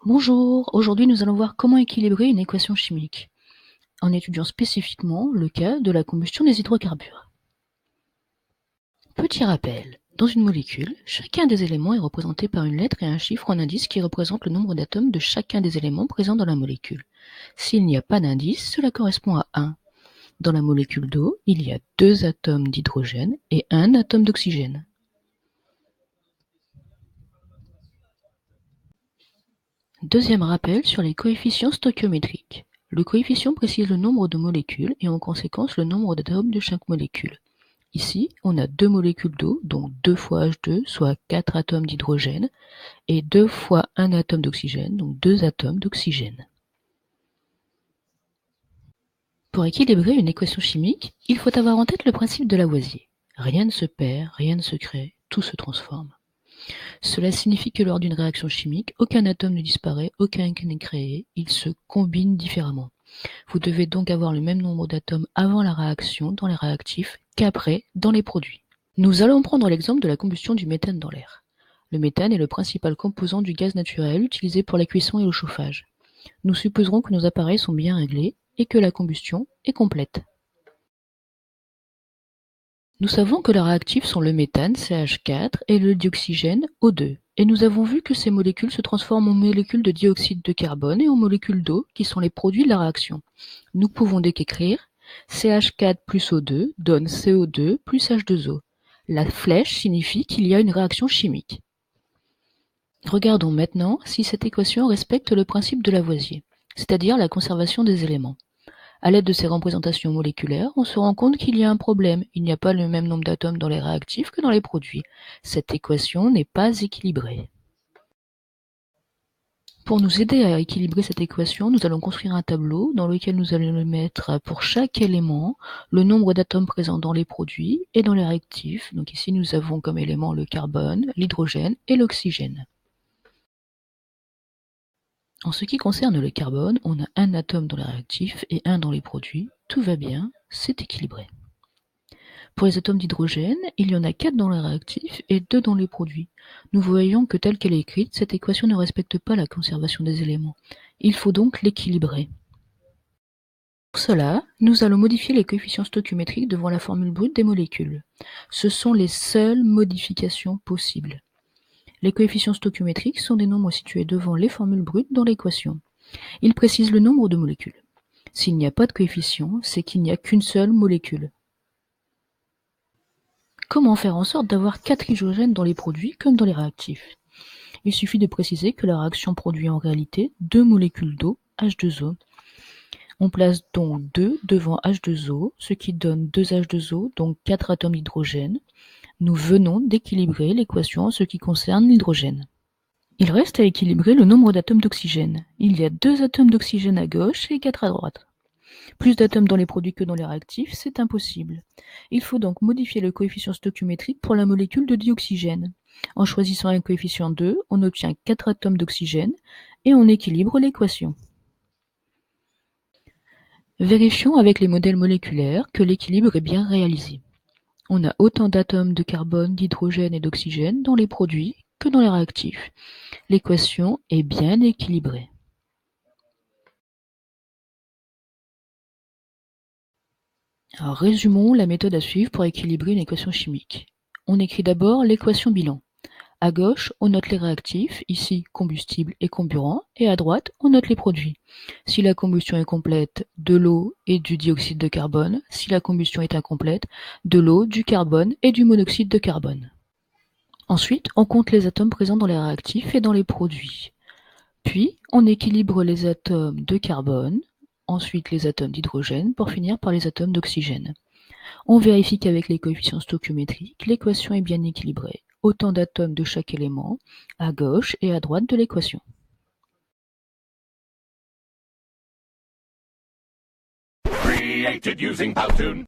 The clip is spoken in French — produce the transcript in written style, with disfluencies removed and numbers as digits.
Bonjour, aujourd'hui nous allons voir comment équilibrer une équation chimique, en étudiant spécifiquement le cas de la combustion des hydrocarbures. Petit rappel, dans une molécule, chacun des éléments est représenté par une lettre et un chiffre en indice qui représente le nombre d'atomes de chacun des éléments présents dans la molécule. S'il n'y a pas d'indice, cela correspond à 1. Dans la molécule d'eau, il y a 2 atomes d'hydrogène et 1 atome d'oxygène. Deuxième rappel sur les coefficients stoichiométriques. Le coefficient précise le nombre de molécules et en conséquence le nombre d'atomes de chaque molécule. Ici, on a 2 molécules d'eau, donc 2 fois H2, soit 4 atomes d'hydrogène, et 2 fois 1 atome d'oxygène, donc 2 atomes d'oxygène. Pour équilibrer une équation chimique, il faut avoir en tête le principe de Lavoisier. Rien ne se perd, rien ne se crée, tout se transforme. Cela signifie que lors d'une réaction chimique, aucun atome ne disparaît, aucun n'est créé, ils se combinent différemment. Vous devez donc avoir le même nombre d'atomes avant la réaction dans les réactifs qu'après dans les produits. Nous allons prendre l'exemple de la combustion du méthane dans l'air. Le méthane est le principal composant du gaz naturel utilisé pour la cuisson et le chauffage. Nous supposerons que nos appareils sont bien réglés et que la combustion est complète. Nous savons que les réactifs sont le méthane, CH4, et le dioxygène, O2. Et nous avons vu que ces molécules se transforment en molécules de dioxyde de carbone et en molécules d'eau, qui sont les produits de la réaction. Nous pouvons donc écrire CH4 plus O2 donne CO2 plus H2O. La flèche signifie qu'il y a une réaction chimique. Regardons maintenant si cette équation respecte le principe de Lavoisier, c'est-à-dire la conservation des éléments. À l'aide de ces représentations moléculaires, on se rend compte qu'il y a un problème. Il n'y a pas le même nombre d'atomes dans les réactifs que dans les produits. Cette équation n'est pas équilibrée. Pour nous aider à équilibrer cette équation, nous allons construire un tableau dans lequel nous allons mettre pour chaque élément le nombre d'atomes présents dans les produits et dans les réactifs. Donc ici, nous avons comme élément le carbone, l'hydrogène et l'oxygène. En ce qui concerne le carbone, on a un atome dans les réactifs et un dans les produits. Tout va bien, c'est équilibré. Pour les atomes d'hydrogène, il y en a 4 dans les réactifs et 2 dans les produits. Nous voyons que telle qu'elle est écrite, cette équation ne respecte pas la conservation des éléments. Il faut donc l'équilibrer. Pour cela, nous allons modifier les coefficients stoichiométriques devant la formule brute des molécules. Ce sont les seules modifications possibles. Les coefficients stoichiométriques sont des nombres situés devant les formules brutes dans l'équation. Ils précisent le nombre de molécules. S'il n'y a pas de coefficient, c'est qu'il n'y a qu'une seule molécule. Comment faire en sorte d'avoir 4 hydrogènes dans les produits comme dans les réactifs? Il suffit de préciser que la réaction produit en réalité 2 molécules d'eau, H2O. On place donc 2 devant H2O, ce qui donne 2H2O, donc 4 atomes d'hydrogène. Nous venons d'équilibrer l'équation en ce qui concerne l'hydrogène. Il reste à équilibrer le nombre d'atomes d'oxygène. Il y a 2 atomes d'oxygène à gauche et 4 à droite. Plus d'atomes dans les produits que dans les réactifs, c'est impossible. Il faut donc modifier le coefficient stoichiométrique pour la molécule de dioxygène. En choisissant un coefficient 2, on obtient 4 atomes d'oxygène et on équilibre l'équation. Vérifions avec les modèles moléculaires que l'équilibre est bien réalisé. On a autant d'atomes de carbone, d'hydrogène et d'oxygène dans les produits que dans les réactifs. L'équation est bien équilibrée. Alors, résumons la méthode à suivre pour équilibrer une équation chimique. On écrit d'abord l'équation bilan. À gauche, on note les réactifs, ici combustible et comburant, et à droite, on note les produits. Si la combustion est complète, de l'eau et du dioxyde de carbone. Si la combustion est incomplète, de l'eau, du carbone et du monoxyde de carbone. Ensuite, on compte les atomes présents dans les réactifs et dans les produits. Puis, on équilibre les atomes de carbone, ensuite les atomes d'hydrogène, pour finir par les atomes d'oxygène. On vérifie qu'avec les coefficients stoichiométriques, l'équation est bien équilibrée. Autant d'atomes de chaque élément, à gauche et à droite de l'équation. Created using Powtoon.